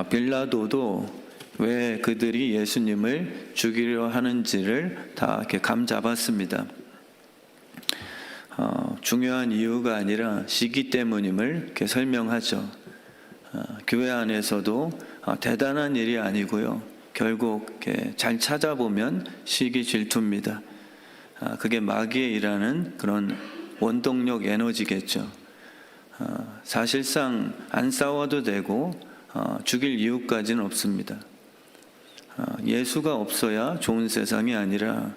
빌라도도 왜 그들이 예수님을 죽이려 하는지를 다 이렇게 감 잡았습니다. 중요한 이유가 아니라 시기 때문임을 이렇게 설명하죠. 교회 안에서도 대단한 일이 아니고요. 결국 이렇게 잘 찾아보면 시기 질투입니다. 그게 마귀의 일하는 그런 원동력 에너지겠죠. 사실상 안 싸워도 되고 죽일 이유까지는 없습니다. 예수가 없어야 좋은 세상이 아니라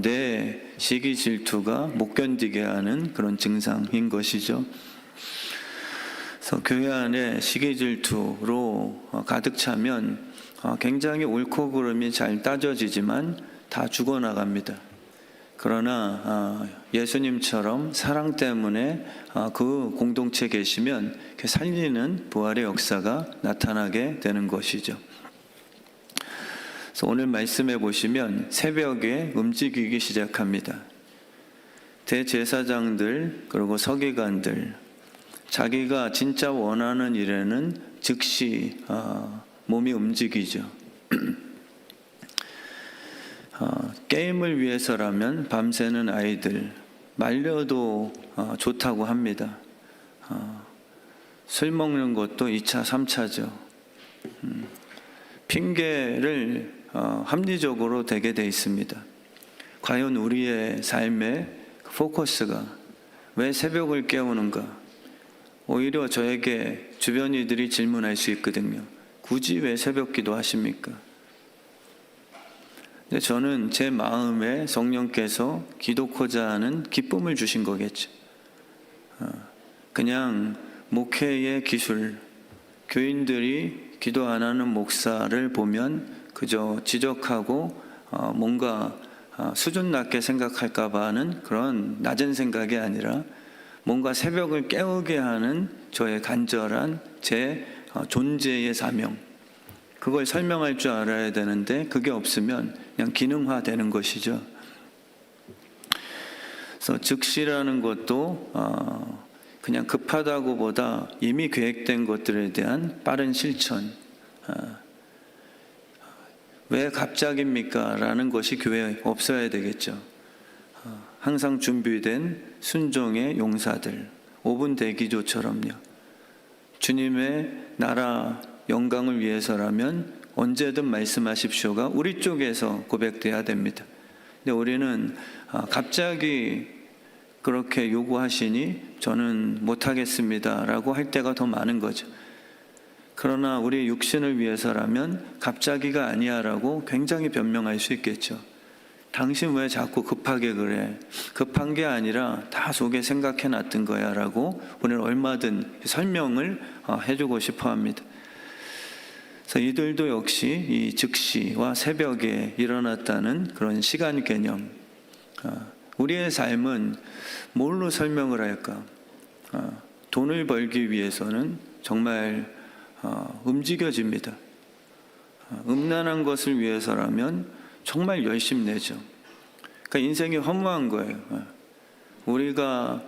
내 시기 질투가 못 견디게 하는 그런 증상인 것이죠. 그래서 교회 안에 시기 질투로 가득 차면 굉장히 옳고 그름이 잘 따져지지만 다 죽어나갑니다. 그러나 예수님처럼 사랑 때문에 그 공동체에 계시면 살리는 부활의 역사가 나타나게 되는 것이죠. 그래서 오늘 말씀해 보시면 새벽에 움직이기 시작합니다. 대제사장들 그리고 서기관들 자기가 진짜 원하는 일에는 즉시 몸이 움직이죠. 게임을 위해서라면 밤새는 아이들 말려도 좋다고 합니다. 술 먹는 것도 2차, 3차죠. 핑계를 합리적으로 대게 돼 있습니다. 과연 우리의 삶의 포커스가 왜 새벽을 깨우는가? 오히려 저에게 주변 이들이 질문할 수 있거든요. 굳이 왜 새벽 기도 하십니까? 근데 저는 제 마음에 성령께서 기도코자 하는 기쁨을 주신 거겠죠. 그냥 목회의 기술, 교인들이 기도 안 하는 목사를 보면 그저 지적하고 뭔가 수준 낮게 생각할까 봐 하는 그런 낮은 생각이 아니라 뭔가 새벽을 깨우게 하는 저의 간절한 제 존재의 사명, 그걸 설명할 줄 알아야 되는데 그게 없으면 그냥 기능화되는 것이죠. 그래서 즉시라는 것도 그냥 급하다고 보다 이미 계획된 것들에 대한 빠른 실천. 왜 갑자기입니까? 라는 것이 교회에 없어야 되겠죠. 항상 준비된 순종의 용사들, 5분 대기조처럼요. 주님의 나라 영광을 위해서라면 언제든 말씀하십시오가 우리 쪽에서 고백돼야 됩니다. 근데 우리는 갑자기 그렇게 요구하시니 저는 못하겠습니다 라고 할 때가 더 많은 거죠. 그러나 우리 육신을 위해서라면 갑자기가 아니야 라고 굉장히 변명할 수 있겠죠. 당신 왜 자꾸 급하게 그래? 급한 게 아니라 다 속에 생각해 놨던 거야 라고 오늘 얼마든 설명을 해주고 싶어 합니다. 그래서 이들도 역시 이 즉시와 새벽에 일어났다는 그런 시간 개념. 우리의 삶은 뭘로 설명을 할까? 돈을 벌기 위해서는 정말 움직여집니다. 음란한 것을 위해서라면 정말 열심내죠. 그러니까 인생이 허무한 거예요. 우리가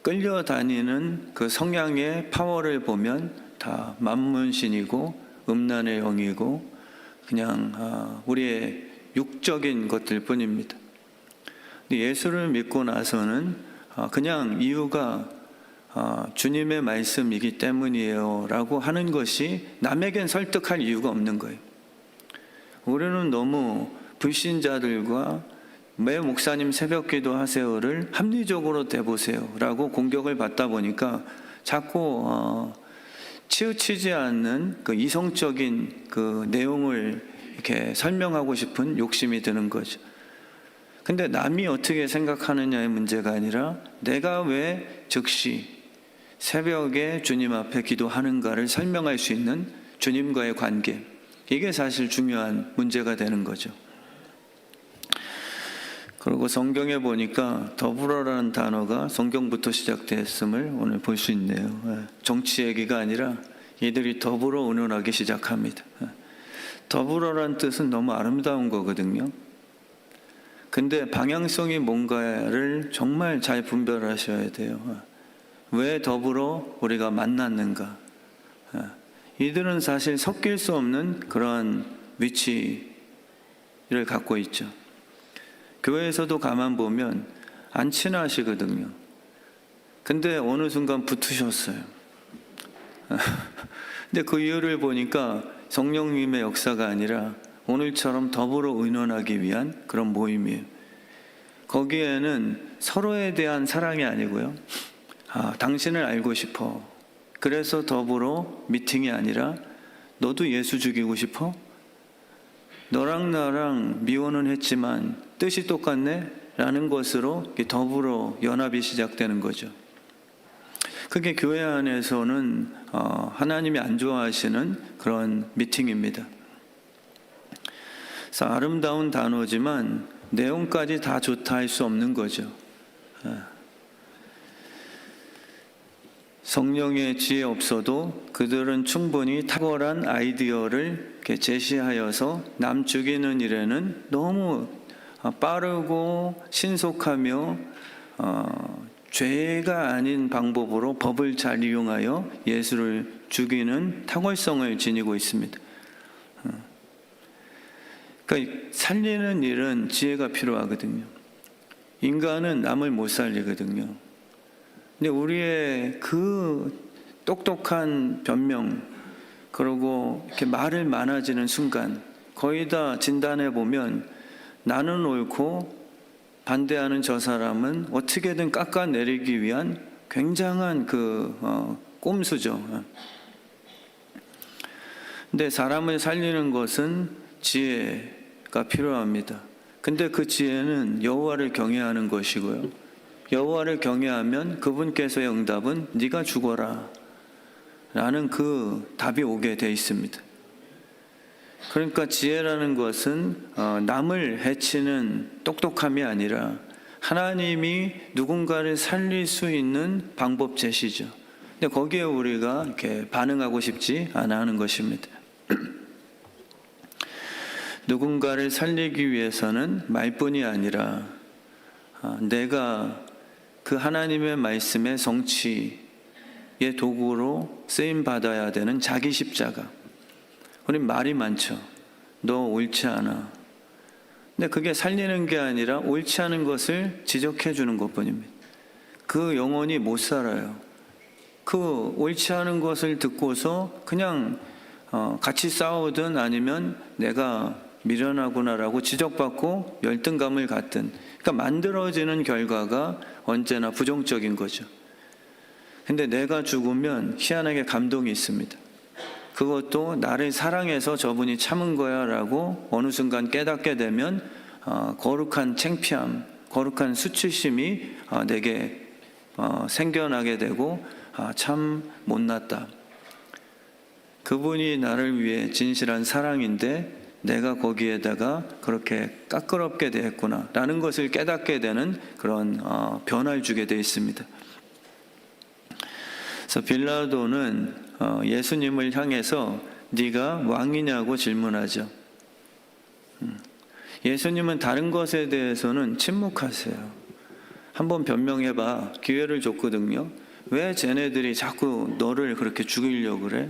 끌려다니는 그 성향의 파워를 보면 다 만문신이고 음란의 영이고 그냥 우리의 육적인 것들 뿐입니다. 근데 예수를 믿고 나서는 그냥 이유가 주님의 말씀이기 때문이에요 라고 하는 것이 남에겐 설득할 이유가 없는 거예요. 우리는 너무 불신자들과 매 목사님 새벽 기도 하세요를 합리적으로 대보세요 라고 공격을 받다 보니까 자꾸 치우치지 않는 그 이성적인 그 내용을 이렇게 설명하고 싶은 욕심이 드는 거죠. 근데 남이 어떻게 생각하느냐의 문제가 아니라 내가 왜 즉시 새벽에 주님 앞에 기도하는가를 설명할 수 있는 주님과의 관계, 이게 사실 중요한 문제가 되는 거죠. 그리고 성경에 보니까 더불어라는 단어가 성경부터 시작됐음을 오늘 볼 수 있네요. 정치 얘기가 아니라 이들이 더불어 의논하기 시작합니다. 더불어라는 뜻은 너무 아름다운 거거든요. 근데 방향성이 뭔가를 정말 잘 분별하셔야 돼요. 왜 더불어 우리가 만났는가? 이들은 사실 섞일 수 없는 그러한 위치를 갖고 있죠. 교회에서도 가만 보면 안 친하시거든요. 근데 어느 순간 붙으셨어요. 근데 그 이유를 보니까 성령님의 역사가 아니라 오늘처럼 더불어 의논하기 위한 그런 모임이에요. 거기에는 서로에 대한 사랑이 아니고요. 당신을 알고 싶어. 그래서 더불어 미팅이 아니라 너도 예수 죽이고 싶어? 너랑 나랑 미혼은 했지만 뜻이 똑같네? 라는 것으로 더불어 연합이 시작되는 거죠. 그게 교회 안에서는 하나님이 안 좋아하시는 그런 미팅입니다. 그래서 아름다운 단어지만 내용까지 다 좋다 할 수 없는 거죠. 성령의 지혜 없어도 그들은 충분히 탁월한 아이디어를 이렇게 제시하여서 남 죽이는 일에는 너무 빠르고 신속하며 죄가 아닌 방법으로 법을 잘 이용하여 예수를 죽이는 탁월성을 지니고 있습니다. 그러니까 살리는 일은 지혜가 필요하거든요. 인간은 남을 못 살리거든요. 근데 우리의 그 똑똑한 변명, 그리고 이렇게 말을 많아지는 순간 거의 다 진단해 보면 나는 옳고 반대하는 저 사람은 어떻게든 깎아내리기 위한 굉장한 꼼수죠. 근데 사람을 살리는 것은 지혜가 필요합니다. 근데 그 지혜는 여호와를 경외하는 것이고요. 여호와를 경외하면 그분께서의 응답은 네가 죽어라 라는 그 답이 오게 돼 있습니다. 그러니까 지혜라는 것은 남을 해치는 똑똑함이 아니라 하나님이 누군가를 살릴 수 있는 방법 제시죠. 근데 거기에 우리가 이렇게 반응하고 싶지 않아 하는 것입니다. 누군가를 살리기 위해서는 말뿐이 아니라 내가 그 하나님의 말씀의 성취의 도구로 쓰임 받아야 되는 자기 십자가. 우린 말이 많죠. 너 옳지 않아. 근데 그게 살리는 게 아니라 옳지 않은 것을 지적해 주는 것뿐입니다. 그 영혼이 못 살아요. 그 옳지 않은 것을 듣고서 그냥 같이 싸우든 아니면 내가 미련하구나라고 지적받고 열등감을 갖든, 그러니까 만들어지는 결과가 언제나 부정적인 거죠. 근데 내가 죽으면 희한하게 감동이 있습니다. 그것도 나를 사랑해서 저분이 참은 거야 라고 어느 순간 깨닫게 되면 거룩한 창피함, 거룩한 수치심이 내게 생겨나게 되고 참 못났다. 그분이 나를 위해 진실한 사랑인데 내가 거기에다가 그렇게 까끄럽게 대했구나 라는 것을 깨닫게 되는 그런 변화를 주게 되어 있습니다. 그래서 빌라도는 예수님을 향해서 네가 왕이냐고 질문하죠. 예수님은 다른 것에 대해서는 침묵하세요. 한번 변명해봐. 기회를 줬거든요. 왜 쟤네들이 자꾸 너를 그렇게 죽이려고 그래?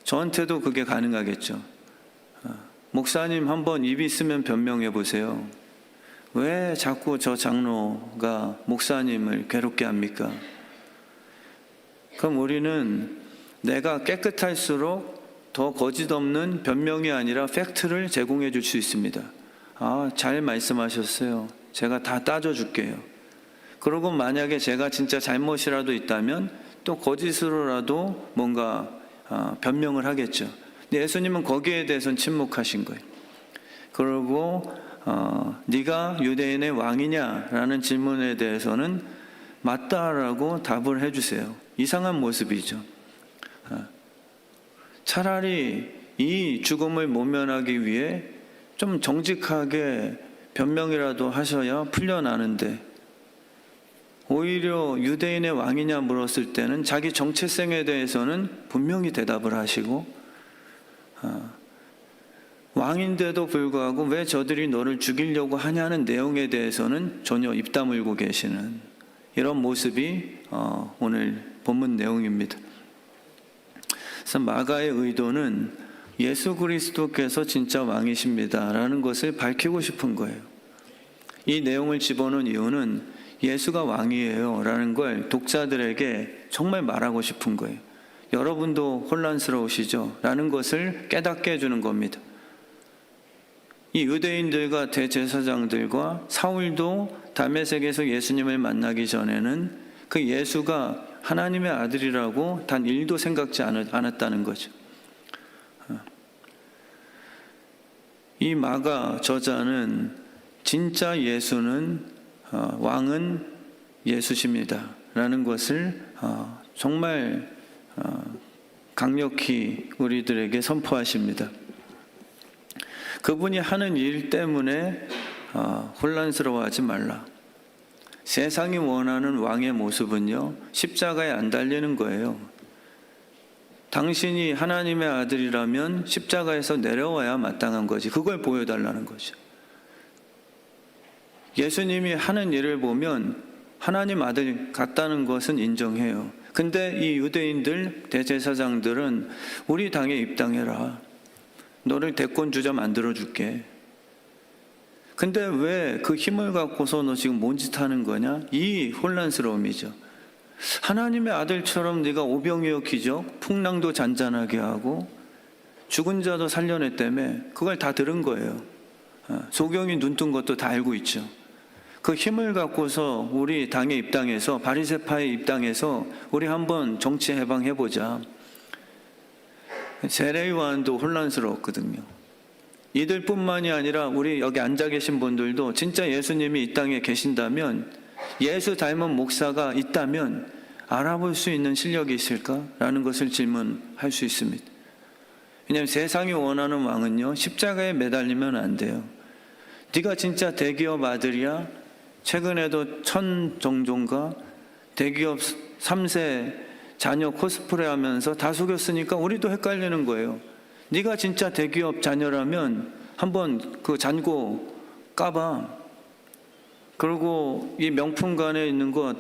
저한테도 그게 가능하겠죠. 목사님 한번 입 있으면 변명해 보세요. 왜 자꾸 저 장로가 목사님을 괴롭게 합니까? 그럼 우리는 내가 깨끗할수록 더 거짓 없는 변명이 아니라 팩트를 제공해 줄 수 있습니다. 잘 말씀하셨어요. 제가 다 따져줄게요. 그리고 만약에 제가 진짜 잘못이라도 있다면 또 거짓으로라도 뭔가 변명을 하겠죠. 근데 예수님은 거기에 대해서는 침묵하신 거예요. 그리고 네가 유대인의 왕이냐라는 질문에 대해서는 맞다라고 답을 해주세요. 이상한 모습이죠. 차라리 이 죽음을 모면하기 위해 좀 정직하게 변명이라도 하셔야 풀려나는데, 오히려 유대인의 왕이냐 물었을 때는 자기 정체성에 대해서는 분명히 대답을 하시고, 왕인데도 불구하고 왜 저들이 너를 죽이려고 하냐는 내용에 대해서는 전혀 입 다물고 계시는 이런 모습이 오늘 본문 내용입니다. 그래서 마가의 의도는 예수 그리스도께서 진짜 왕이십니다라는 것을 밝히고 싶은 거예요. 이 내용을 집어넣은 이유는 예수가 왕이에요 라는 걸 독자들에게 정말 말하고 싶은 거예요. 여러분도 혼란스러우시죠? 라는 것을 깨닫게 해주는 겁니다. 이 유대인들과 대제사장들과 사울도 다메섹에서 예수님을 만나기 전에는 그 예수가 하나님의 아들이라고 단 1도 생각지 않았다는 거죠. 이 마가 저자는 진짜 예수는 왕은 예수십니다 라는 것을 정말 강력히 우리들에게 선포하십니다. 그분이 하는 일 때문에 혼란스러워하지 말라. 세상이 원하는 왕의 모습은요, 십자가에 안 달리는 거예요. 당신이 하나님의 아들이라면 십자가에서 내려와야 마땅한 거지. 그걸 보여달라는 거죠. 예수님이 하는 일을 보면 하나님 아들 같다는 것은 인정해요. 근데 이 유대인들, 대제사장들은 우리 당에 입당해라. 너를 대권주자 만들어줄게. 근데 왜 그 힘을 갖고서 너 지금 뭔 짓 하는 거냐? 이 혼란스러움이죠. 하나님의 아들처럼 네가 오병이어 기적, 풍랑도 잔잔하게 하고 죽은 자도 살려냈다며 그걸 다 들은 거예요. 소경이 눈 뜬 것도 다 알고 있죠. 그 힘을 갖고서 우리 당에 입당해서 바리새파에 입당해서 우리 한번 정치 해방해보자. 세례요한도 혼란스러웠거든요. 이들뿐만이 아니라 우리 여기 앉아 계신 분들도 진짜 예수님이 이 땅에 계신다면, 예수 닮은 목사가 있다면 알아볼 수 있는 실력이 있을까라는 것을 질문할 수 있습니다. 왜냐하면 세상이 원하는 왕은요, 십자가에 매달리면 안 돼요. 네가 진짜 대기업 아들이야? 최근에도 천정종가 대기업 3세 자녀 코스프레 하면서 다 속였으니까 우리도 헷갈리는 거예요. 네가 진짜 대기업 자녀라면 한번 그 잔고 까봐. 그리고 이 명품관에 있는 것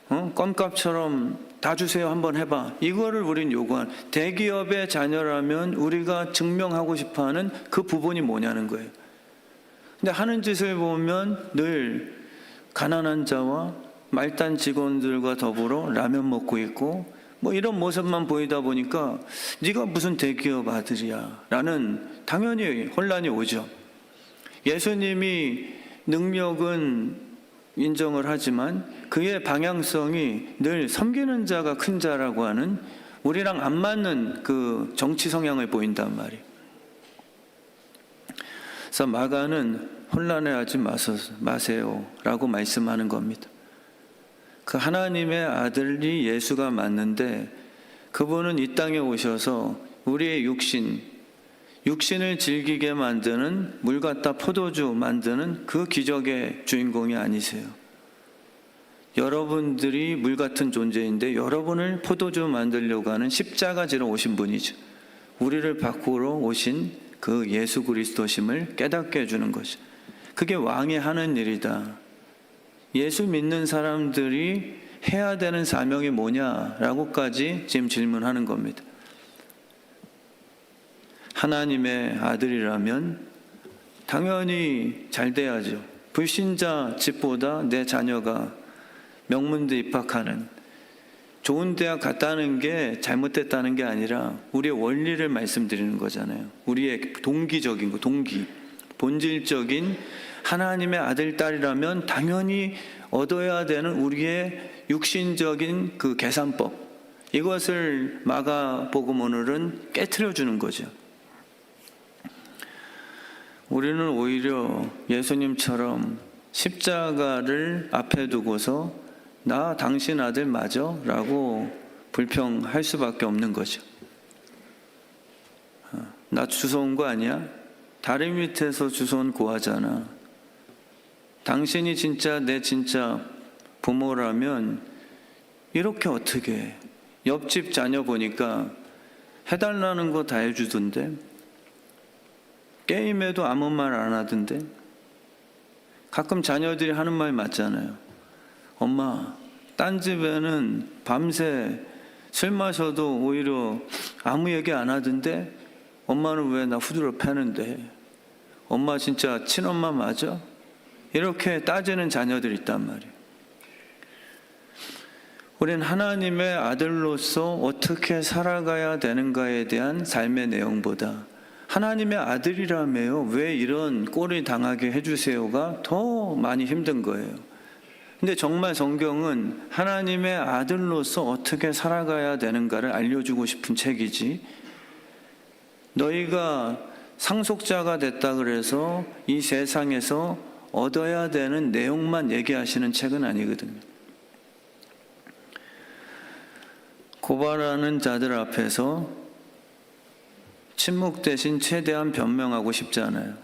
껌값처럼 다 주세요 한번 해봐. 이거를 우린 요구한, 대기업의 자녀라면 우리가 증명하고 싶어하는 그 부분이 뭐냐는 거예요. 근데 하는 짓을 보면 늘 가난한 자와 말단 직원들과 더불어 라면 먹고 있고 뭐 이런 모습만 보이다 보니까 네가 무슨 대기업 아들이야 라는 당연히 혼란이 오죠. 예수님이 능력은 인정을 하지만 그의 방향성이 늘 섬기는 자가 큰 자라고 하는, 우리랑 안 맞는 그 정치 성향을 보인단 말이에요. 그래서 마가는 혼란해하지 마세요 라고 말씀하는 겁니다. 그 하나님의 아들이 예수가 맞는데 그분은 이 땅에 오셔서 우리의 육신을 즐기게 만드는, 물 갖다 포도주 만드는 그 기적의 주인공이 아니세요. 여러분들이 물 같은 존재인데 여러분을 포도주 만들려고 하는 십자가지로 오신 분이죠. 우리를 바꾸러 오신 그 예수 그리스도심을 깨닫게 해주는 것이, 그게 왕이 하는 일이다. 예수 믿는 사람들이 해야 되는 사명이 뭐냐라고까지 지금 질문하는 겁니다. 하나님의 아들이라면 당연히 잘 돼야죠. 불신자 집보다 내 자녀가 명문대 입학하는, 좋은 대학 갔다는 게 잘못됐다는 게 아니라 우리의 원리를 말씀드리는 거잖아요. 우리의 동기적인 거, 본질적인 하나님의 아들, 딸이라면 당연히 얻어야 되는 우리의 육신적인 그 계산법, 이것을 마가복음 오늘은 깨트려 주는 거죠. 우리는 오히려 예수님처럼 십자가를 앞에 두고서 나 당신 아들 맞아? 라고 불평할 수밖에 없는 거죠. 나 주워온 거 아니야? 다리 밑에서 주워온 고아잖아. 당신이 진짜 내 진짜 부모라면 이렇게 어떻게 해? 옆집 자녀 보니까 해달라는 거 다 해주던데, 게임에도 아무 말 안 하던데, 가끔 자녀들이 하는 말 맞잖아요. 엄마, 딴 집에는 밤새 술 마셔도 오히려 아무 얘기 안 하던데 엄마는 왜 나 후드로 패는데? 엄마 진짜 친엄마 맞아? 이렇게 따지는 자녀들이 있단 말이에요. 우린 하나님의 아들로서 어떻게 살아가야 되는가에 대한 삶의 내용보다 하나님의 아들이라며요, 왜 이런 꼴을 당하게 해주세요가 더 많이 힘든 거예요. 근데 정말 성경은 하나님의 아들로서 어떻게 살아가야 되는가를 알려주고 싶은 책이지, 너희가 상속자가 됐다 그래서 이 세상에서 얻어야 되는 내용만 얘기하시는 책은 아니거든요. 고발하는 자들 앞에서 침묵 대신 최대한 변명하고 싶지 않아요.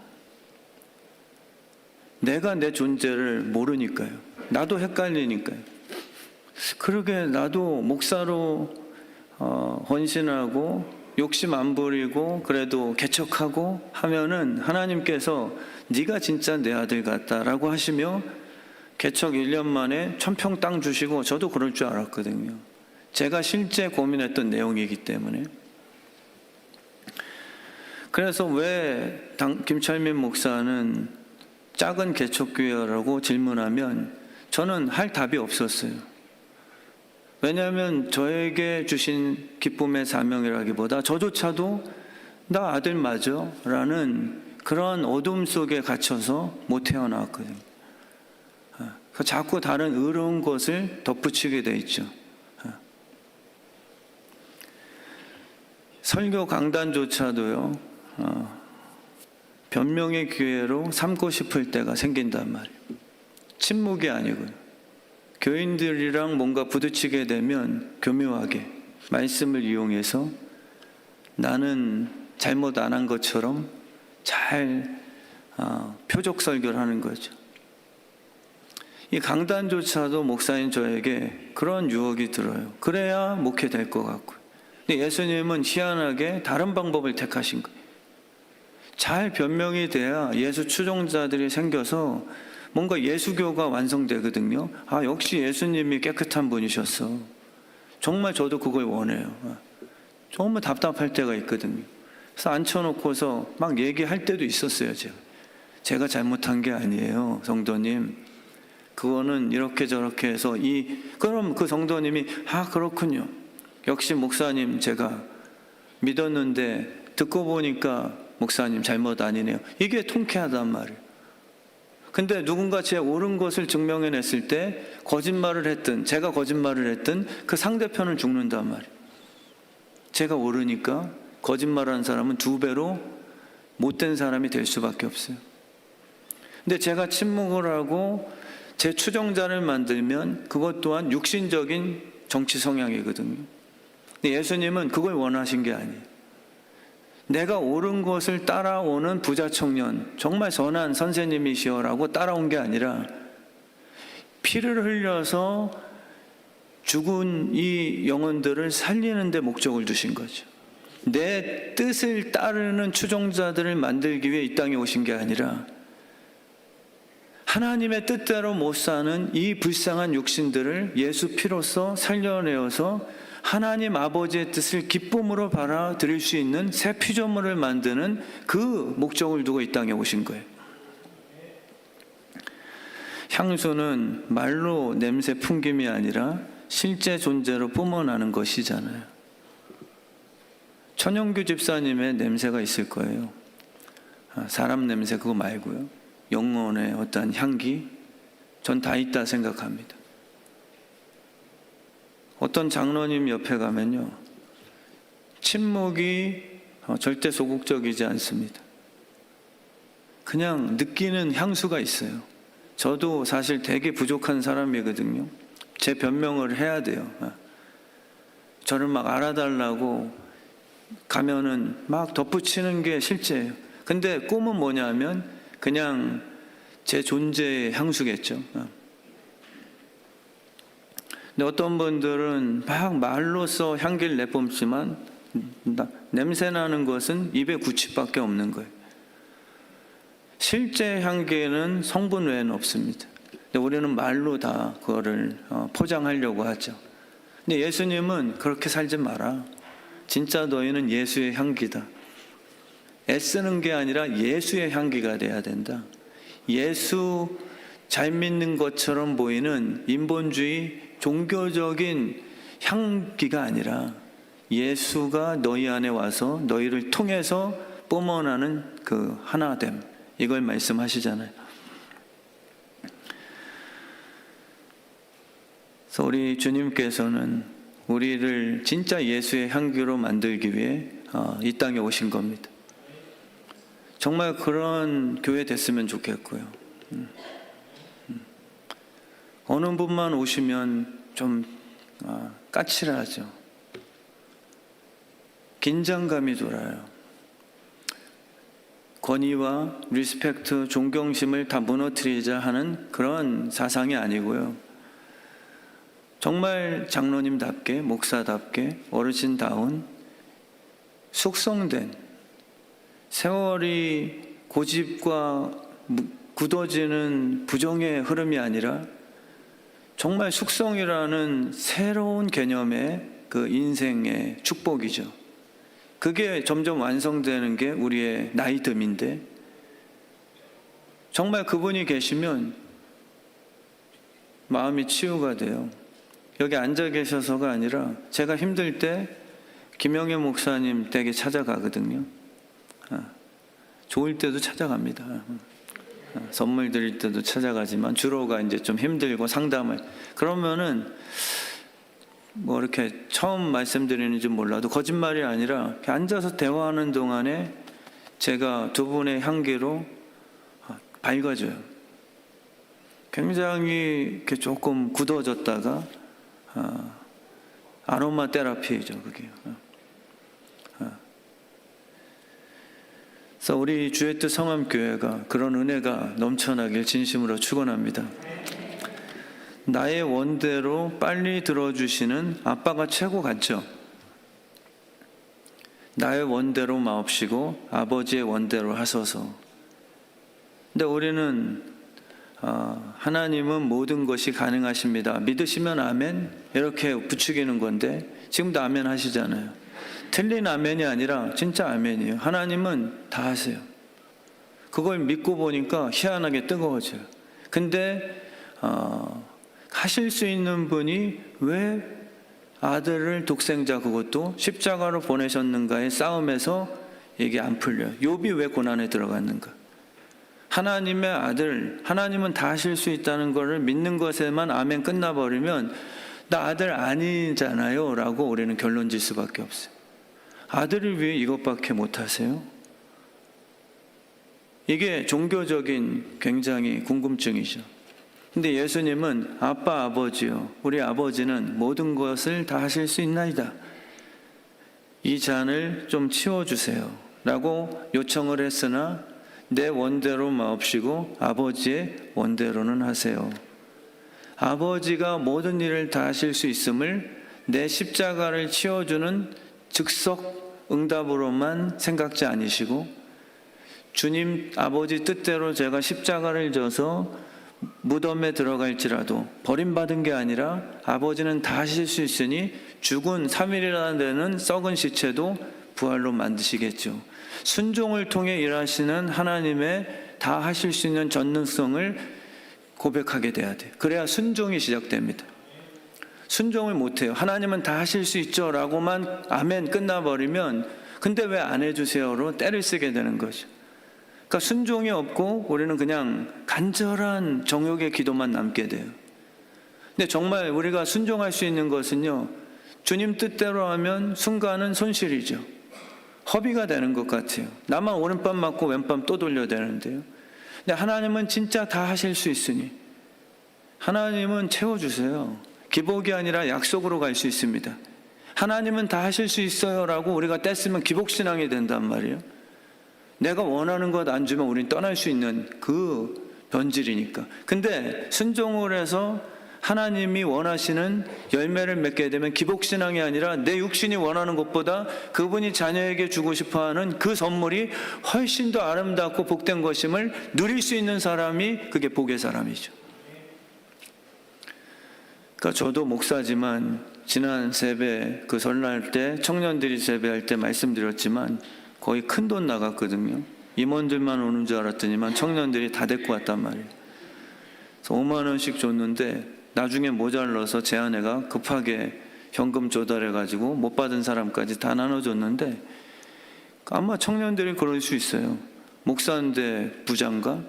내가 내 존재를 모르니까요. 나도 헷갈리니까요. 그러게 나도 목사로 헌신하고 욕심 안 부리고 그래도 개척하고 하면은 하나님께서 네가 진짜 내 아들 같다라고 하시며 개척 1년 만에 1000평 땅 주시고, 저도 그럴 줄 알았거든요. 제가 실제 고민했던 내용이기 때문에. 그래서 왜 김철민 목사는 작은 개척교회라고 질문하면 저는 할 답이 없었어요. 왜냐하면 저에게 주신 기쁨의 사명이라기보다 저조차도 나 아들 맞아? 라는 그런 어둠 속에 갇혀서 못 태어나왔거든요. 자꾸 다른 의로운 것을 덧붙이게 돼 있죠. 설교 강단조차도요, 변명의 기회로 삼고 싶을 때가 생긴단 말이에요. 침묵이 아니고요. 교인들이랑 뭔가 부딪히게 되면 교묘하게 말씀을 이용해서 나는 잘못 안 한 것처럼 잘 표적 설교를 하는 거죠. 이 강단조차도 목사인 저에게 그런 유혹이 들어요. 그래야 목회될 것 같고요. 근데 예수님은 희한하게 다른 방법을 택하신 거예요. 잘 변명이 돼야 예수 추종자들이 생겨서 뭔가 예수교가 완성되거든요. 아, 역시 예수님이 깨끗한 분이셨어. 정말 저도 그걸 원해요. 정말 답답할 때가 있거든요. 그래서 앉혀놓고서 막 얘기할 때도 있었어요. 제가 잘못한 게 아니에요, 성도님. 그거는 이렇게 저렇게 해서 그럼 그 성도님이 그렇군요. 역시 목사님 제가 믿었는데 듣고 보니까 목사님 잘못 아니네요. 이게 통쾌하단 말이에요. 근데 누군가 제 옳은 것을 증명해냈을 때 거짓말을 했든 제가 거짓말을 했든 그 상대편은 죽는단 말이에요. 제가 옳으니까 거짓말하는 사람은 2배로 못된 사람이 될 수밖에 없어요. 근데 제가 침묵을 하고 제 추종자를 만들면 그것 또한 육신적인 정치 성향이거든요. 근데 예수님은 그걸 원하신 게 아니에요. 내가 옳은 것을 따라오는 부자 청년, 정말 선한 선생님이시여라고 따라온 게 아니라 피를 흘려서 죽은 이 영혼들을 살리는 데 목적을 두신 거죠. 내 뜻을 따르는 추종자들을 만들기 위해 이 땅에 오신 게 아니라 하나님의 뜻대로 못 사는 이 불쌍한 육신들을 예수 피로써 살려내어서 하나님 아버지의 뜻을 기쁨으로 받아들일 수 있는 새 피조물을 만드는 그 목적을 두고 이 땅에 오신 거예요. 향수는 말로 냄새 풍김이 아니라 실제 존재로 뿜어나는 것이잖아요. 천영규 집사님의 냄새가 있을 거예요. 사람 냄새 그거 말고요. 영혼의 어떤 향기, 전 다 있다 생각합니다. 어떤 장로님 옆에 가면요, 침묵이 절대 소극적이지 않습니다. 그냥 느끼는 향수가 있어요. 저도 사실 되게 부족한 사람이거든요. 제 변명을 해야 돼요. 저를 막 알아달라고 가면은 막 덧붙이는 게 실제예요. 근데 꿈은 뭐냐면 그냥 제 존재의 향수겠죠. 근데 어떤 분들은 막 말로써 향기를 내뿜지만 냄새 나는 것은 입에 굳힐밖에 없는 거예요. 실제 향기에는 성분 외에는 없습니다. 근데 우리는 말로 다 그거를 포장하려고 하죠. 근데 예수님은 그렇게 살지 마라. 진짜 너희는 예수의 향기다. 애쓰는 게 아니라 예수의 향기가 돼야 된다. 예수 잘 믿는 것처럼 보이는 인본주의 종교적인 향기가 아니라 예수가 너희 안에 와서 너희를 통해서 뿜어나는 그 하나됨, 이걸 말씀하시잖아요. 그래서 우리 주님께서는 우리를 진짜 예수의 향기로 만들기 위해 이 땅에 오신 겁니다. 정말 그런 교회 됐으면 좋겠고요. 어느 분만 오시면 좀 까칠하죠. 긴장감이 돌아요. 권위와 리스펙트, 존경심을 다 무너뜨리자 하는 그런 사상이 아니고요. 정말 장로님답게, 목사답게, 어르신다운 숙성된, 세월이 고집과 굳어지는 부정의 흐름이 아니라 정말 숙성이라는 새로운 개념의 그 인생의 축복이죠. 그게 점점 완성되는 게 우리의 나이듦인데, 정말 그분이 계시면 마음이 치유가 돼요. 여기 앉아 계셔서가 아니라 제가 힘들 때 김영애 목사님 댁에 찾아가거든요. 좋을 때도 찾아갑니다. 선물 드릴 때도 찾아가지만 주로가 이제 좀 힘들고 상담을, 그러면은 뭐 이렇게 처음 말씀드리는지 몰라도 거짓말이 아니라 앉아서 대화하는 동안에 제가 두 분의 향기로 밝아져요. 굉장히 이렇게 조금 굳어졌다가 아로마 테라피죠, 그게. 그래서 우리 주의 뜻 성암교회가 그런 은혜가 넘쳐나길 진심으로 축원합니다. 나의 원대로 빨리 들어주시는 아빠가 최고 같죠? 나의 원대로 마옵시고 아버지의 원대로 하소서. 근데 우리는 하나님은 모든 것이 가능하십니다. 믿으시면 아멘? 이렇게 부추기는 건데 지금도 아멘 하시잖아요. 틀린 아멘이 아니라 진짜 아멘이에요. 하나님은 다 하세요. 그걸 믿고 보니까 희한하게 뜨거워져요. 근데 하실 수 있는 분이 왜 아들을 독생자, 그것도 십자가로 보내셨는가의 싸움에서 이게 안 풀려요. 욥이 왜 고난에 들어갔는가? 하나님의 아들, 하나님은 다 하실 수 있다는 것을 믿는 것에만 아멘 끝나버리면 나 아들 아니잖아요 라고 우리는 결론 질 수밖에 없어요. 아들을 위해 이것밖에 못하세요? 이게 종교적인 굉장히 궁금증이죠. 근데 예수님은 아빠, 아버지요, 우리 아버지는 모든 것을 다 하실 수 있나이다. 이 잔을 좀 치워주세요 라고 요청을 했으나 내 원대로 마옵시고 아버지의 원대로는 하세요. 아버지가 모든 일을 다 하실 수 있음을 내 십자가를 치워주는 즉석 응답으로만 생각지 아니시고, 주님 아버지 뜻대로 제가 십자가를 져서 무덤에 들어갈지라도 버림받은 게 아니라 아버지는 다 하실 수 있으니 죽은 3일이나 되는 썩은 시체도 부활로 만드시겠죠. 순종을 통해 일하시는 하나님의 다 하실 수 있는 전능성을 고백하게 돼야 돼요. 그래야 순종이 시작됩니다. 순종을 못해요. 하나님은 다 하실 수 있죠 라고만 아멘 끝나버리면 근데 왜 안 해주세요로 때를 쓰게 되는 거죠. 그러니까 순종이 없고 우리는 그냥 간절한 정욕의 기도만 남게 돼요. 근데 정말 우리가 순종할 수 있는 것은요, 주님 뜻대로 하면 순간은 손실이죠. 허비가 되는 것 같아요. 나만 오른밤 맞고 왼밤 또 돌려야 되는데요. 근데 하나님은 진짜 다 하실 수 있으니 하나님은 채워주세요. 기복이 아니라 약속으로 갈 수 있습니다. 하나님은 다 하실 수 있어요 라고 우리가 뗐으면 기복신앙이 된단 말이에요. 내가 원하는 것 안 주면 우린 떠날 수 있는 그 변질이니까. 근데 순종을 해서 하나님이 원하시는 열매를 맺게 되면 기복신앙이 아니라 내 육신이 원하는 것보다 그분이 자녀에게 주고 싶어하는 그 선물이 훨씬 더 아름답고 복된 것임을 누릴 수 있는 사람이 그게 복의 사람이죠. 그러니까 저도 목사지만 지난 세배 그 설날 때 청년들이 세배할 때 말씀드렸지만 거의 큰 돈 나갔거든요. 임원들만 오는 줄 알았더니만 청년들이 다 데리고 왔단 말이에요. 그래서 5만 원씩 줬는데 나중에 모자라서 제 아내가 급하게 현금 조달해가지고 못 받은 사람까지 다 나눠줬는데 아마 청년들이 그럴 수 있어요. 목사인데 부자인가?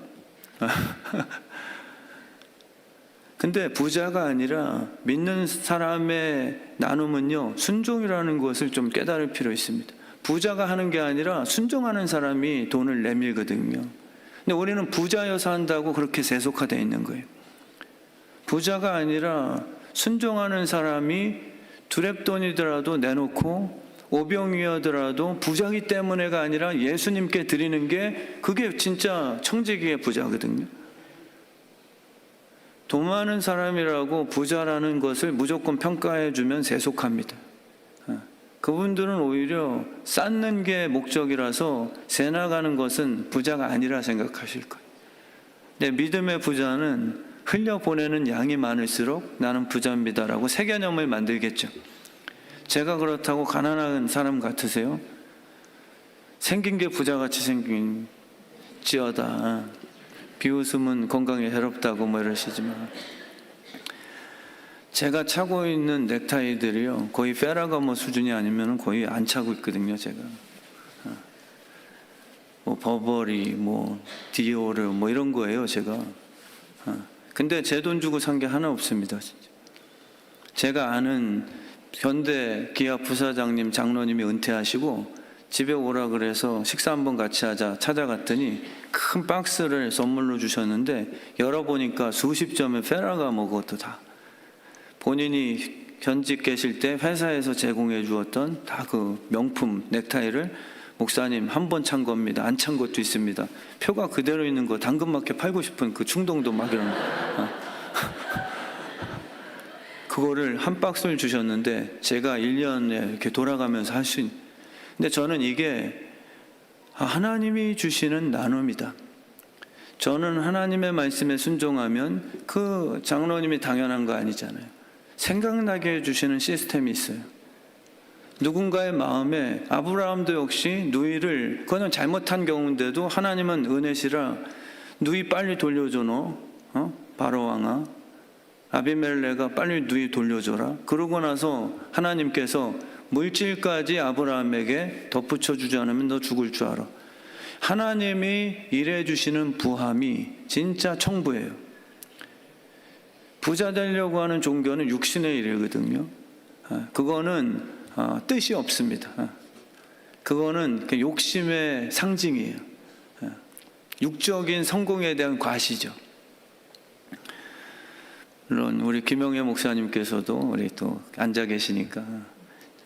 근데 부자가 아니라 믿는 사람의 나눔은요, 순종이라는 것을 좀 깨달을 필요 있습니다. 부자가 하는 게 아니라 순종하는 사람이 돈을 내밀거든요. 근데 우리는 부자여서 한다고 그렇게 세속화되어 있는 거예요. 부자가 아니라 순종하는 사람이 두랩돈이더라도 내놓고 오병이어더라도 부자기 때문에가 아니라 예수님께 드리는 게 그게 진짜 청지기의 부자거든요. 돈 많은 사람이라고 부자라는 것을 무조건 평가해주면 세속합니다. 그분들은 오히려 쌓는 게 목적이라서 새 나가는 것은 부자가 아니라 생각하실 거예요. 근데 믿음의 부자는 흘려보내는 양이 많을수록 나는 부자입니다라고 새 개념을 만들겠죠. 제가 그렇다고 가난한 사람 같으세요? 생긴 게 부자같이 생긴 지어다. 비웃음은 건강에 해롭다고 뭐 이러시지만 제가 차고 있는 넥타이들이요 거의 페라가모 수준이 아니면 거의 안 차고 있거든요. 제가 뭐 버버리, 뭐 디오르 뭐 이런 거예요. 제가 근데 제 돈 주고 산 게 하나 없습니다. 진짜. 제가 아는 현대 기업 부사장님 장로님이 은퇴하시고 집에 오라 그래서 식사 한번 같이 하자 찾아갔더니 큰 박스를 선물로 주셨는데 열어보니까 수십 점의 페라가모 그것도 다 본인이 현직 계실 때 회사에서 제공해 주었던 다 그 명품 넥타이를 목사님 한 번 찬 겁니다. 안 찬 것도 있습니다. 표가 그대로 있는 거 당근마켓 팔고 싶은 그 충동도 막 이런 그거를 한 박스를 주셨는데 제가 1년에 이렇게 돌아가면서 할 수 있는 근데 저는 이게 하나님이 주시는 나눔이다. 저는 하나님의 말씀에 순종하면 그 장로님이 당연한 거 아니잖아요. 생각나게 해주시는 시스템이 있어요. 누군가의 마음에 아브라함도 역시 누이를 그거는 잘못한 경우인데도 하나님은 은혜시라 누이 빨리 돌려줘 너 바로 왕아 아비멜레가 빨리 누이 돌려줘라. 그러고 나서 하나님께서 물질까지 아브라함에게 덧붙여 주지 않으면 너 죽을 줄 알아. 하나님이 일해 주시는 부함이 진짜 청부예요. 부자 되려고 하는 종교는 육신의 일이거든요. 그거는 뜻이 없습니다. 그거는 욕심의 상징이에요. 육적인 성공에 대한 과시죠. 물론 우리 김영애 목사님께서도 우리 또 앉아 계시니까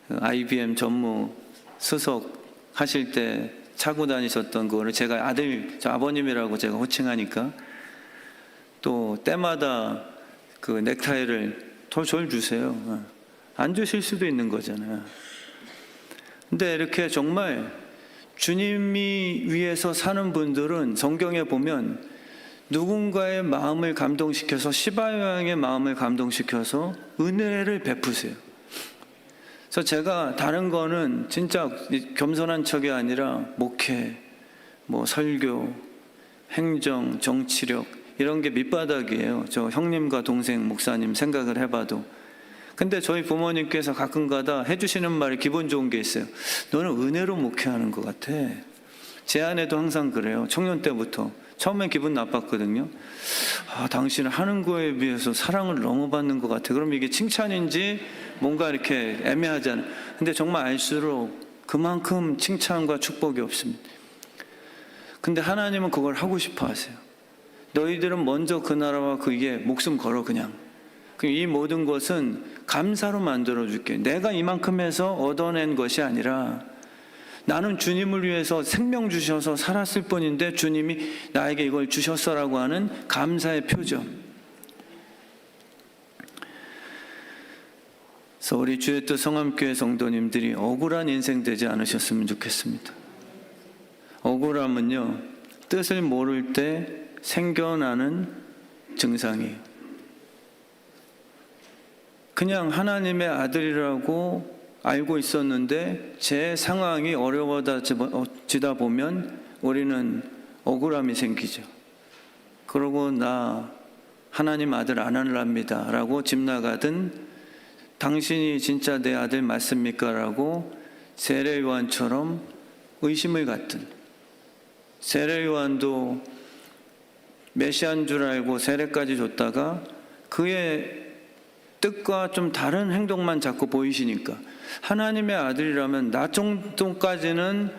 IBM 전무 수석 하실 때 차고 다니셨던 거를 제가 저 아버님이라고 제가 호칭하니까 또 때마다 그 넥타이를 절 주세요. 안 주실 수도 있는 거잖아요. 근데 이렇게 정말 주님이 위해서 사는 분들은 성경에 보면 누군가의 마음을 감동시켜서 시바요양의 마음을 감동시켜서 은혜를 베푸세요. 그래서 제가 다른 거는 진짜 겸손한 척이 아니라 목회, 뭐 설교, 행정, 정치력 이런 게 밑바닥이에요. 저 형님과 동생 목사님 생각을 해봐도. 근데 저희 부모님께서 가끔가다 해주시는 말이 기분 좋은 게 있어요. 너는 은혜로 목회하는 것 같아. 제 아내도 항상 그래요. 청년 때부터. 처음엔 기분 나빴거든요. 당신은 하는 거에 비해서 사랑을 너무 받는 것 같아. 그럼 이게 칭찬인지 뭔가 이렇게 애매하잖아요. 근데 정말 알수록 그만큼 칭찬과 축복이 없습니다. 근데 하나님은 그걸 하고 싶어 하세요. 너희들은 먼저 그 나라와 그에 목숨 걸어 그냥. 이 모든 것은 감사로 만들어줄게. 내가 이만큼 해서 얻어낸 것이 아니라 나는 주님을 위해서 생명 주셔서 살았을 뿐인데 주님이 나에게 이걸 주셨어라고 하는 감사의 표죠. 그래서 우리 주의 뜻 성함교회 성도님들이 억울한 인생 되지 않으셨으면 좋겠습니다. 억울함은요, 뜻을 모를 때 생겨나는 증상이에요. 그냥 하나님의 아들이라고 알고 있었는데 제 상황이 어려워지다 보면 우리는 억울함이 생기죠. 그러고 나 하나님 아들 안 할랍니다 라고 집 나가든, 당신이 진짜 내 아들 맞습니까? 라고 세례 요한처럼 의심을 갖든, 세례 요한도 메시아인 줄 알고 세례까지 줬다가 그의 뜻과 좀 다른 행동만 자꾸 보이시니까, 하나님의 아들이라면 나 정도까지는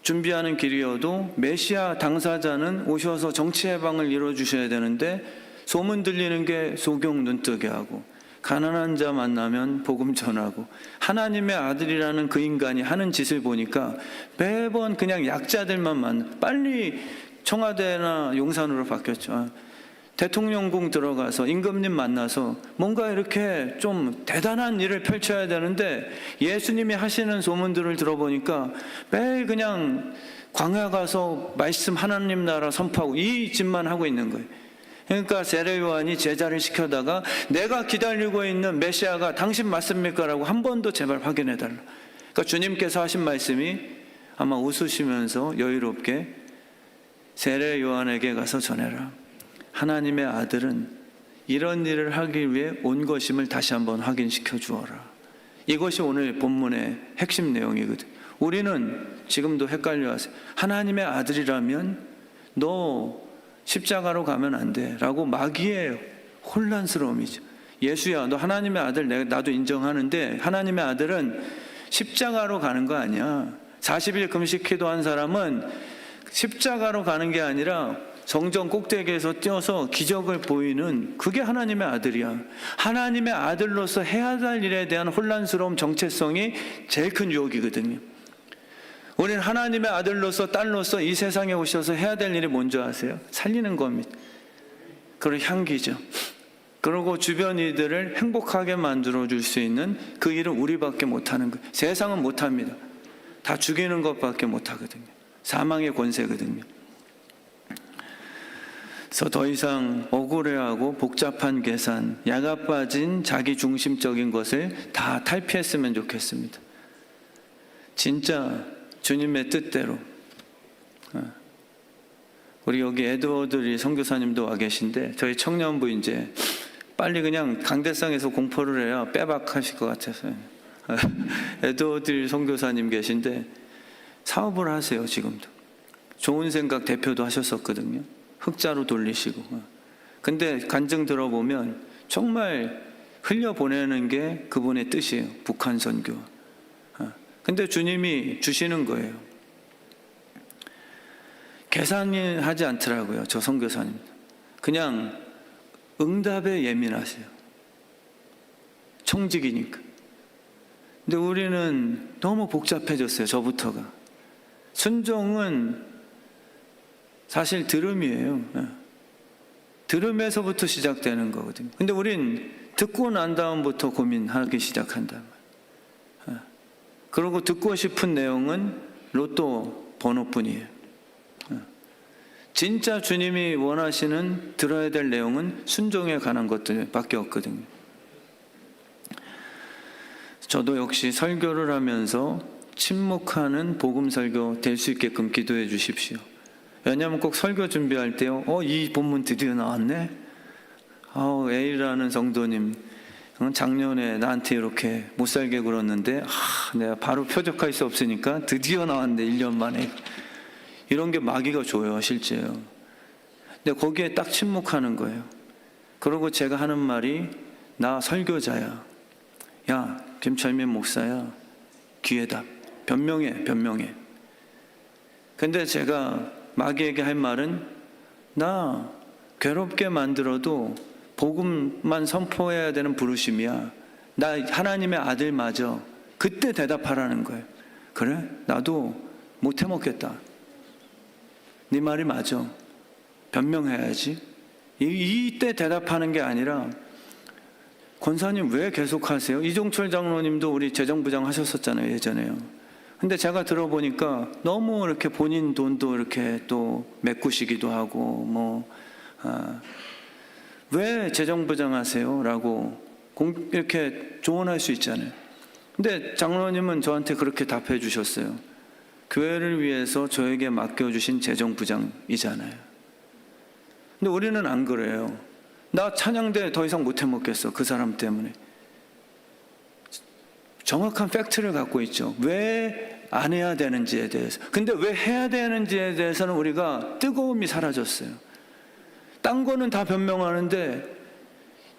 준비하는 길이어도 메시아 당사자는 오셔서 정치 해방을 이루어주셔야 되는데 소문 들리는 게 소경 눈뜨게 하고, 가난한 자 만나면 복음 전하고, 하나님의 아들이라는 그 인간이 하는 짓을 보니까 매번 그냥 약자들만 만나. 빨리 청와대나 용산으로 바뀌었죠. 대통령궁 들어가서 임금님 만나서 뭔가 이렇게 좀 대단한 일을 펼쳐야 되는데, 예수님이 하시는 소문들을 들어보니까 매일 그냥 광야 가서 말씀 하나님 나라 선포하고 이 짓만 하고 있는 거예요. 그러니까 세례 요한이 제자를 시켜다가 내가 기다리고 있는 메시아가 당신 맞습니까? 라고 한 번 더 제발 확인해 달라. 그러니까 주님께서 하신 말씀이, 아마 웃으시면서 여유롭게 세례 요한에게 가서 전해라. 하나님의 아들은 이런 일을 하기 위해 온 것임을 다시 한번 확인시켜 주어라. 이것이 오늘 본문의 핵심 내용이거든. 우리는 지금도 헷갈려 하세요. 하나님의 아들이라면 너 십자가로 가면 안 돼 라고 마귀의 혼란스러움이죠. 예수야, 너 하나님의 아들, 나도 인정하는데 하나님의 아들은 십자가로 가는 거 아니야. 40일 금식 기도한 사람은 십자가로 가는 게 아니라 성전 꼭대기에서 뛰어서 기적을 보이는, 그게 하나님의 아들이야. 하나님의 아들로서 해야 할 일에 대한 혼란스러움, 정체성이 제일 큰 유혹이거든요. 우리는 하나님의 아들로서, 딸로서 이 세상에 오셔서 해야 될 일이 뭔지 아세요? 살리는 겁니다. 그리고 향기죠. 그리고 주변 이들을 행복하게 만들어줄 수 있는 그 일은 우리밖에 못하는 거예요. 세상은 못합니다. 다 죽이는 것밖에 못하거든요. 사망의 권세거든요. 그래서 더 이상 억울해하고 복잡한 계산, 야가 빠진 자기 중심적인 것을 다 탈피했으면 좋겠습니다. 진짜 주님의 뜻대로. 우리 여기 에드워드 선교사님도 와 계신데, 저희 청년부 이제 빨리 그냥 강대상에서 공포를 해야 빼박하실 것 같아서요. 에드워드 선교사님 계신데 사업을 하세요. 지금도 좋은 생각 대표도 하셨었거든요. 흑자로 돌리시고. 근데 간증 들어보면 정말 흘려보내는 게 그분의 뜻이에요. 북한 선교. 근데 주님이 주시는 거예요. 계산이 하지 않더라고요. 저 선교사님. 그냥 응답에 예민하세요. 청직이니까. 근데 우리는 너무 복잡해졌어요. 저부터가. 순종은 사실 들음이에요. 들음에서부터 시작되는 거거든요. 근데 우린 듣고 난 다음부터 고민하기 시작한단 말이에요. 그리고 듣고 싶은 내용은 로또 번호뿐이에요. 진짜 주님이 원하시는 들어야 될 내용은 순종에 관한 것들밖에 없거든요. 저도 역시 설교를 하면서 침묵하는 복음 설교 될 수 있게끔 기도해 주십시오. 왜냐하면 꼭 설교 준비할 때요, 이 본문 드디어 나왔네. A라는 성도님 작년에 나한테 이렇게 못살게 굴었는데 내가 바로 표적할 수 없으니까 드디어 나왔는데 1년 만에. 이런 게 마귀가 줘요, 실제요. 근데 거기에 딱 침묵하는 거예요. 그리고 제가 하는 말이, 나 설교자야. 야, 김철민 목사야. 기회다. 변명해. 근데 제가 마귀에게 할 말은, 나 괴롭게 만들어도 복음만 선포해야 되는 부르심이야. 나 하나님의 아들 맞아. 그때 대답하라는 거예요. 그래? 나도 못 해먹겠다. 네 말이 맞아. 변명해야지. 이때 대답하는 게 아니라, 권사님 왜 계속 하세요? 이종철 장로님도 우리 재정부장 하셨었잖아요, 예전에요. 근데 제가 들어보니까 너무 이렇게 본인 돈도 이렇게 또 메꾸시기도 하고, 왜 재정부장 하세요? 라고 이렇게 조언할 수 있잖아요. 근데 장로님은 저한테 그렇게 답해 주셨어요. 교회를 위해서 저에게 맡겨주신 재정부장이잖아요. 근데 우리는 안 그래요. 나 찬양대 더 이상 못 해먹겠어. 그 사람 때문에. 정확한 팩트를 갖고 있죠. 왜 안 해야 되는지에 대해서. 근데 왜 해야 되는지에 대해서는 우리가 뜨거움이 사라졌어요. 딴 거는 다 변명하는데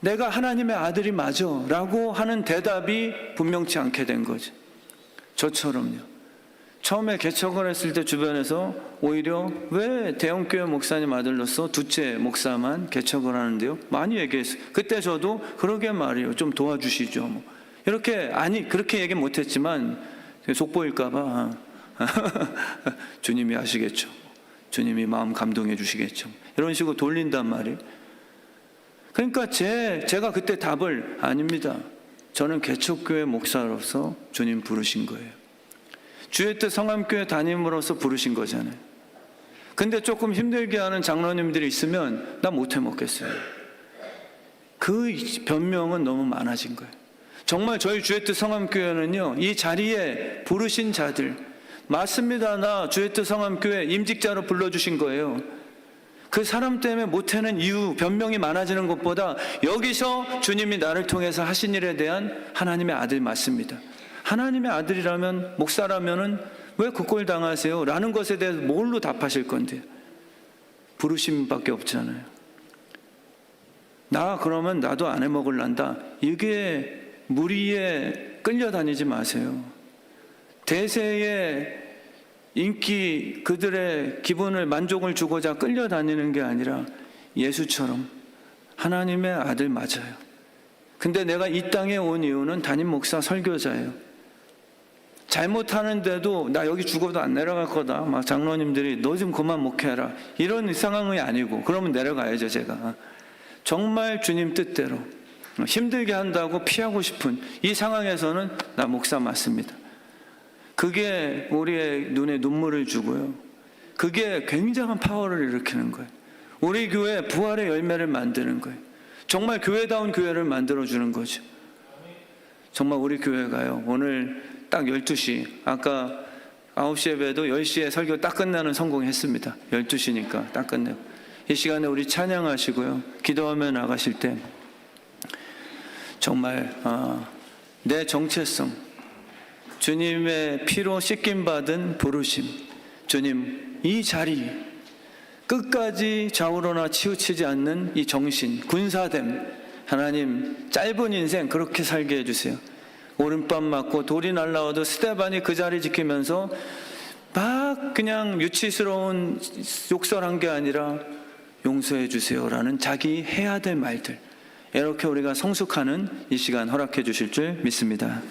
내가 하나님의 아들이 맞아 라고 하는 대답이 분명치 않게 된 거죠. 저처럼요. 처음에 개척을 했을 때 주변에서 오히려 왜 대형교회 목사님 아들로서 둘째 목사만 개척을 하는데요? 많이 얘기했어요. 그때 저도 그러게 말이에요. 좀 도와주시죠. 뭐. 이렇게 그렇게 얘기 못했지만 속보일까봐 주님이 아시겠죠. 주님이 마음 감동해 주시겠죠. 이런 식으로 돌린단 말이에요. 그러니까 제가 그때 답을 아닙니다. 저는 개척교회 목사로서 주님 부르신 거예요. 주의 뜻 성함교회 담임으로서 부르신 거잖아요. 근데 조금 힘들게 하는 장로님들이 있으면 나 못 해먹겠어요. 그 변명은 너무 많아진 거예요. 정말 저희 주의 뜻 성함교회는요, 이 자리에 부르신 자들, 맞습니다. 나 주의 뜻 성함교회 임직자로 불러주신 거예요. 그 사람 때문에 못하는 이유, 변명이 많아지는 것보다 여기서 주님이 나를 통해서 하신 일에 대한 하나님의 아들 맞습니다. 하나님의 아들이라면, 목사라면은 왜 그 꼴 당하세요? 라는 것에 대해서 뭘로 답하실 건데요? 부르심밖에 없잖아요. 그러면 나도 안 해먹을란다. 이게 무리에 끌려다니지 마세요. 대세의 인기, 그들의 기분을, 만족을 주고자 끌려다니는 게 아니라 예수처럼 하나님의 아들 맞아요. 근데 내가 이 땅에 온 이유는 담임 목사 설교자예요. 잘못하는데도 나 여기 죽어도 안 내려갈 거다. 막 장로님들이 너 좀 그만 목회해라. 이런 상황이 아니고 그러면 내려가야죠 제가. 정말 주님 뜻대로 힘들게 한다고 피하고 싶은 이 상황에서는 나 목사 맞습니다. 그게 우리의 눈에 눈물을 주고요. 그게 굉장한 파워를 일으키는 거예요. 우리 교회 부활의 열매를 만드는 거예요. 정말 교회다운 교회를 만들어주는 거죠. 정말 우리 교회가요, 오늘 딱 12시, 아까 9시 예배도 10시에 설교 딱 끝나는 성공했습니다. 12시니까 딱 끝내고. 이 시간에 우리 찬양하시고요, 기도하며 나가실 때 정말 내 정체성, 주님의 피로 씻김받은 부르심, 주님 이 자리 끝까지 좌우로나 치우치지 않는 이 정신, 군사됨, 하나님 짧은 인생 그렇게 살게 해주세요. 오른밤 맞고 돌이 날라와도 스데반이 그 자리 지키면서 막 그냥 유치스러운 욕설한 게 아니라 용서해 주세요라는 자기 해야 될 말들, 이렇게 우리가 성숙하는 이 시간 허락해 주실 줄 믿습니다.